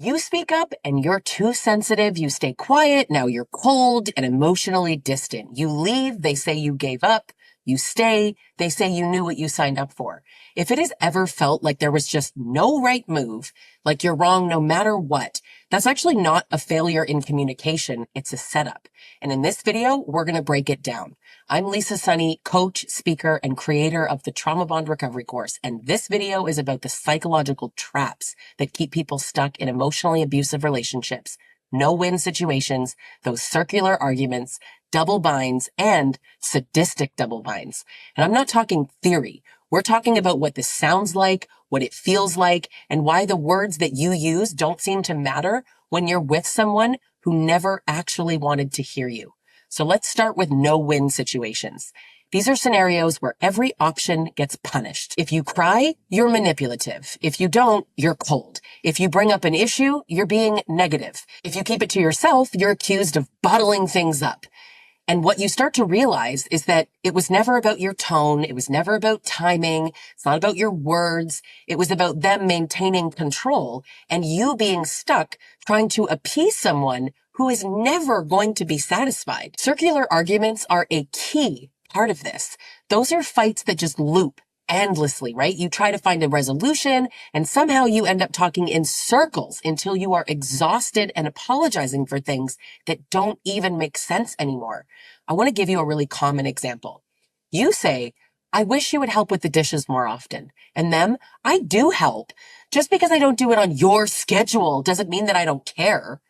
You speak up and you're too sensitive. You stay quiet. Now you're cold and emotionally distant. You leave. They say you gave up. You stay. They say you knew what you signed up for. If it has ever felt like there was just no right move, like you're wrong no matter what, that's actually not a failure in communication. It's a setup. And in this video, we're going to break it down. I'm Lisa Sonni, coach, speaker, and creator of the Trauma Bond Recovery course. And this video is about the psychological traps that keep people stuck in emotionally abusive relationships, no-win situations, those circular arguments, double binds, and sadistic double binds. And I'm not talking theory. We're talking about what this sounds like, what it feels like, and why the words that you use don't seem to matter when you're with someone who never actually wanted to hear you. So let's start with no-win situations. These are scenarios where every option gets punished. If you cry, you're manipulative. If you don't, you're cold. If you bring up an issue, you're being negative. If you keep it to yourself, you're accused of bottling things up. And what you start to realize is that it was never about your tone. It was never about timing. It's not about your words. It was about them maintaining control and you being stuck trying to appease someone who is never going to be satisfied. Circular arguments are a key part of this. Those are fights that just loop endlessly, right? You try to find a resolution and somehow you end up talking in circles until you are exhausted and apologizing for things that don't even make sense anymore. I want to give you a really common example. You say, I wish you would help with the dishes more often. And them, I do help. Just because I don't do it on your schedule doesn't mean that I don't care.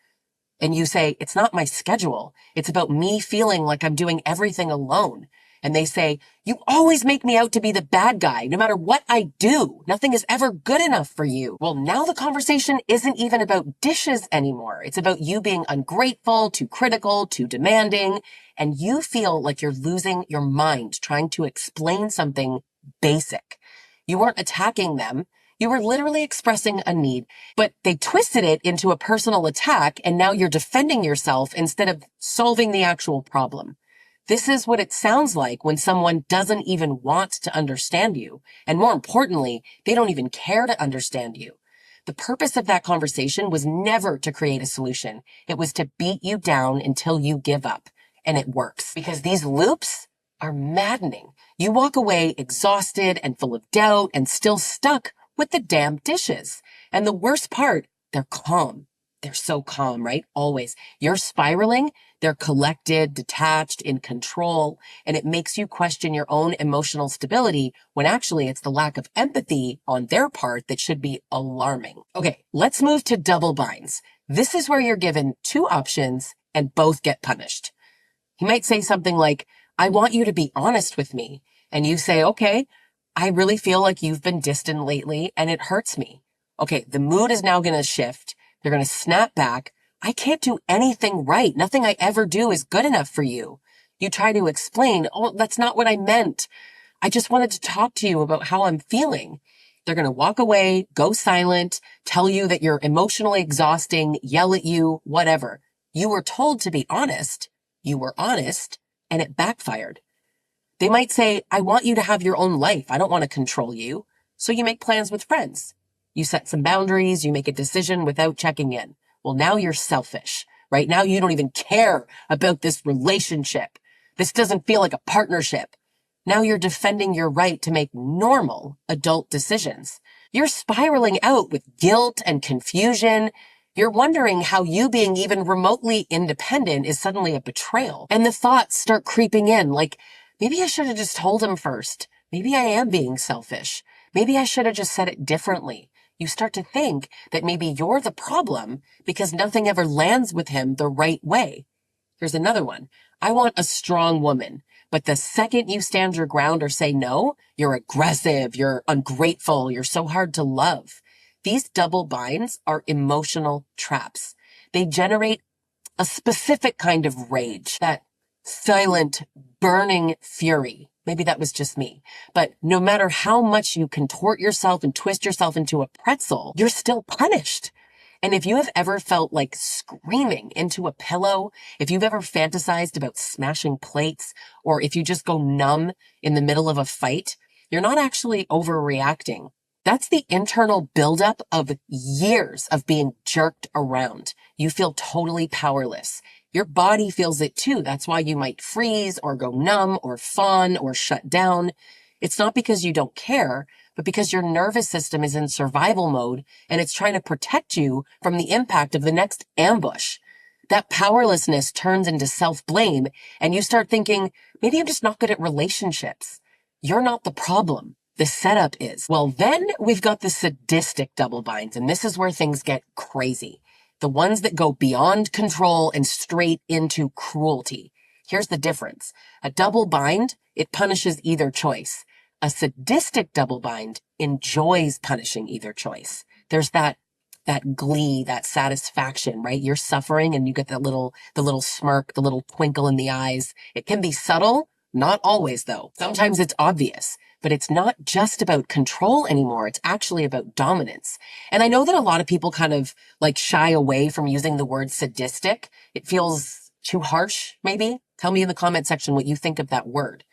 And you say, it's not my schedule. It's about me feeling like I'm doing everything alone. And they say, you always make me out to be the bad guy, no matter what I do. Nothing is ever good enough for you. Well, now the conversation isn't even about dishes anymore. It's about you being ungrateful, too critical, too demanding. And you feel like you're losing your mind trying to explain something basic. You weren't attacking them. You were literally expressing a need, but they twisted it into a personal attack. And now you're defending yourself instead of solving the actual problem. This is what it sounds like when someone doesn't even want to understand you. And more importantly, they don't even care to understand you. The purpose of that conversation was never to create a solution. It was to beat you down until you give up. And it works because these loops are maddening. You walk away exhausted and full of doubt and still stuck with the damn dishes. And the worst part, they're calm. They're so calm, right? Always. You're spiraling. They're collected, detached, in control, and it makes you question your own emotional stability when actually it's the lack of empathy on their part that should be alarming. Okay, let's move to double binds. This is where you're given two options and both get punished. He might say something like, I want you to be honest with me. And you say, okay, I really feel like you've been distant lately and it hurts me. Okay, the mood is now going to shift. They're going to snap back. I can't do anything right. Nothing I ever do is good enough for you. You try to explain, oh, that's not what I meant. I just wanted to talk to you about how I'm feeling. They're going to walk away, go silent, tell you that you're emotionally exhausting, yell at you, whatever. You were told to be honest. You were honest, and it backfired. They might say, I want you to have your own life. I don't want to control you. So you make plans with friends. You set some boundaries. You make a decision without checking in. Well, now you're selfish, right? Now you don't even care about this relationship. This doesn't feel like a partnership. Now you're defending your right to make normal adult decisions. You're spiraling out with guilt and confusion. You're wondering how you being even remotely independent is suddenly a betrayal. And the thoughts start creeping in like, maybe I should have just told him first. Maybe I am being selfish. Maybe I should have just said it differently. You start to think that maybe you're the problem because nothing ever lands with him the right way. Here's another one. I want a strong woman, but the second you stand your ground or say no, you're aggressive, you're ungrateful, you're so hard to love. These double binds are emotional traps. They generate a specific kind of rage, that silent, burning fury. Maybe that was just me. But no matter how much you contort yourself and twist yourself into a pretzel, you're still punished. And if you have ever felt like screaming into a pillow, if you've ever fantasized about smashing plates, or if you just go numb in the middle of a fight, you're not actually overreacting. That's the internal buildup of years of being jerked around. You feel totally powerless. Your body feels it too. That's why you might freeze or go numb or fawn or shut down. It's not because you don't care, but because your nervous system is in survival mode and it's trying to protect you from the impact of the next ambush. That powerlessness turns into self-blame and you start thinking, maybe I'm just not good at relationships. You're not the problem. The setup is. Well, then we've got the sadistic double binds, and this is where things get crazy. The ones that go beyond control and straight into cruelty. Here's the difference. A double bind, it punishes either choice. A sadistic double bind enjoys punishing either choice. There's that glee, that satisfaction, right? You're suffering and you get the little smirk, the little twinkle in the eyes. It can be subtle, not always though. Sometimes it's obvious. But it's not just about control anymore. It's actually about dominance. And I know that a lot of people kind of like shy away from using the word sadistic. It feels too harsh, maybe. Tell me in the comment section what you think of that word.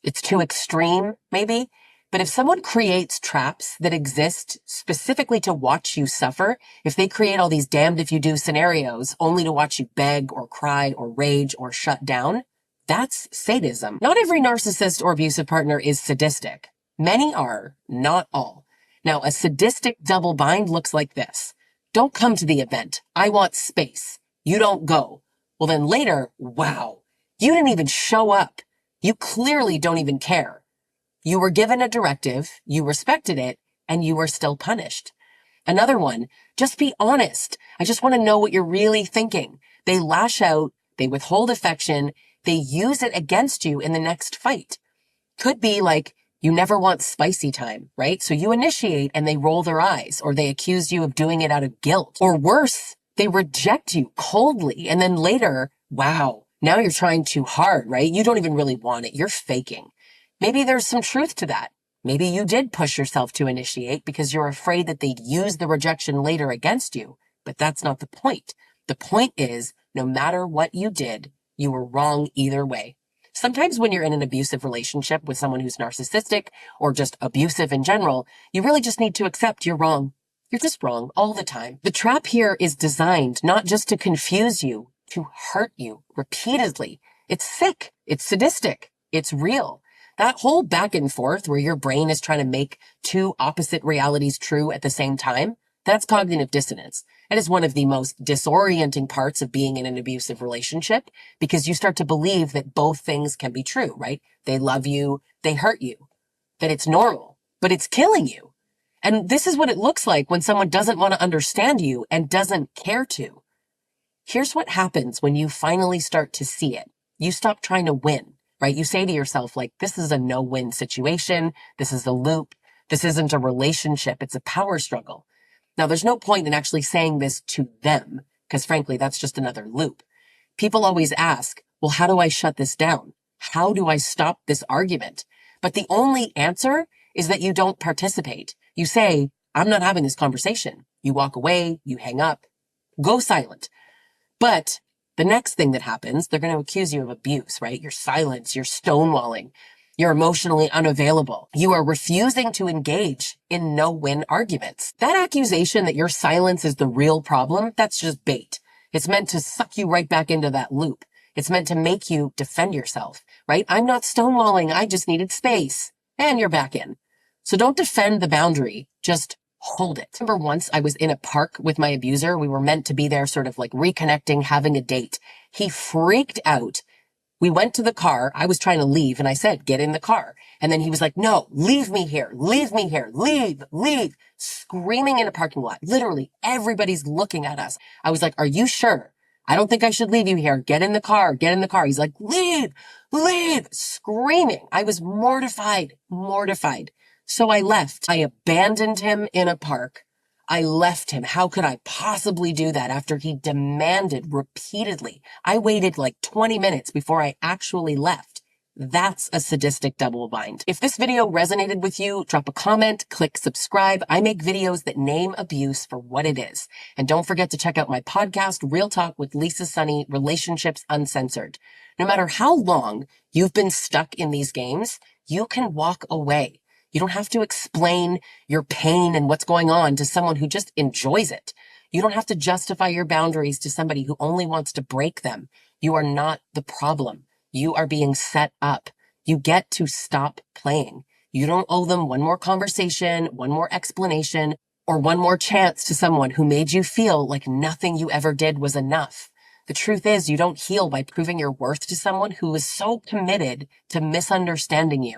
It's too extreme, maybe. But if someone creates traps that exist specifically to watch you suffer, if they create all these damned if you do scenarios only to watch you beg or cry or rage or shut down, that's sadism. Not every narcissist or abusive partner is sadistic. Many are, not all. Now, a sadistic double bind looks like this. Don't come to the event. I want space. You don't go. Well, then later, wow, you didn't even show up. You clearly don't even care. You were given a directive, you respected it, and you were still punished. Another one, just be honest. I just want to know what you're really thinking. They lash out, they withhold affection, they use it against you in the next fight. Could be like, you never want spicy time, right? So you initiate and they roll their eyes, or they accuse you of doing it out of guilt. Or worse, they reject you coldly. And then later, wow, now you're trying too hard, right? You don't even really want it. You're faking. Maybe there's some truth to that. Maybe you did push yourself to initiate because you're afraid that they'd use the rejection later against you. But that's not the point. The point is, no matter what you did, you were wrong either way. Sometimes when you're in an abusive relationship with someone who's narcissistic or just abusive in general, you really just need to accept you're wrong. You're just wrong all the time. The trap here is designed not just to confuse you, to hurt you repeatedly. It's sick. It's sadistic. It's real. That whole back and forth where your brain is trying to make two opposite realities true at the same time, that's cognitive dissonance. It is one of the most disorienting parts of being in an abusive relationship because you start to believe that both things can be true, right? They love you, they hurt you, that it's normal, but it's killing you. And this is what it looks like when someone doesn't want to understand you and doesn't care to. Here's what happens when you finally start to see it. You stop trying to win, right? You say to yourself, like, this is a no-win situation. This is a loop. This isn't a relationship. It's a power struggle. Now, there's no point in actually saying this to them, because frankly, that's just another loop. People always ask, well, how do I shut this down? How do I stop this argument? But the only answer is that you don't participate. You say, I'm not having this conversation. You walk away, you hang up, go silent. But the next thing that happens, they're going to accuse you of abuse, right? You're silent, you're stonewalling. You're emotionally unavailable. You are refusing to engage in no-win arguments. That accusation that your silence is the real problem, that's just bait. It's meant to suck you right back into that loop. It's meant to make you defend yourself, right? I'm not stonewalling. I just needed space. And you're back in. So don't defend the boundary. Just hold it. Remember once I was in a park with my abuser. We were meant to be there sort of like reconnecting, having a date. He freaked out. We went to the car. I was trying to leave and I said, get in the car. And then he was like, no, leave me here, leave, screaming in a parking lot. Literally everybody's looking at us. I was like, are you sure? I don't think I should leave you here. Get in the car, get in the car. He's like, leave, screaming. I was mortified. So I left. I abandoned him in a park. I left him. How could I possibly do that after he demanded repeatedly? I waited like 20 minutes before I actually left. That's a sadistic double bind. If this video resonated with you, drop a comment, click subscribe. I make videos that name abuse for what it is. And don't forget to check out my podcast, Real Talk with Lisa Sonni, Relationships Uncensored. No matter how long you've been stuck in these games, you can walk away. You don't have to explain your pain and what's going on to someone who just enjoys it. You don't have to justify your boundaries to somebody who only wants to break them. You are not the problem. You are being set up. You get to stop playing. You don't owe them one more conversation, one more explanation, or one more chance to someone who made you feel like nothing you ever did was enough. The truth is, you don't heal by proving your worth to someone who is so committed to misunderstanding you.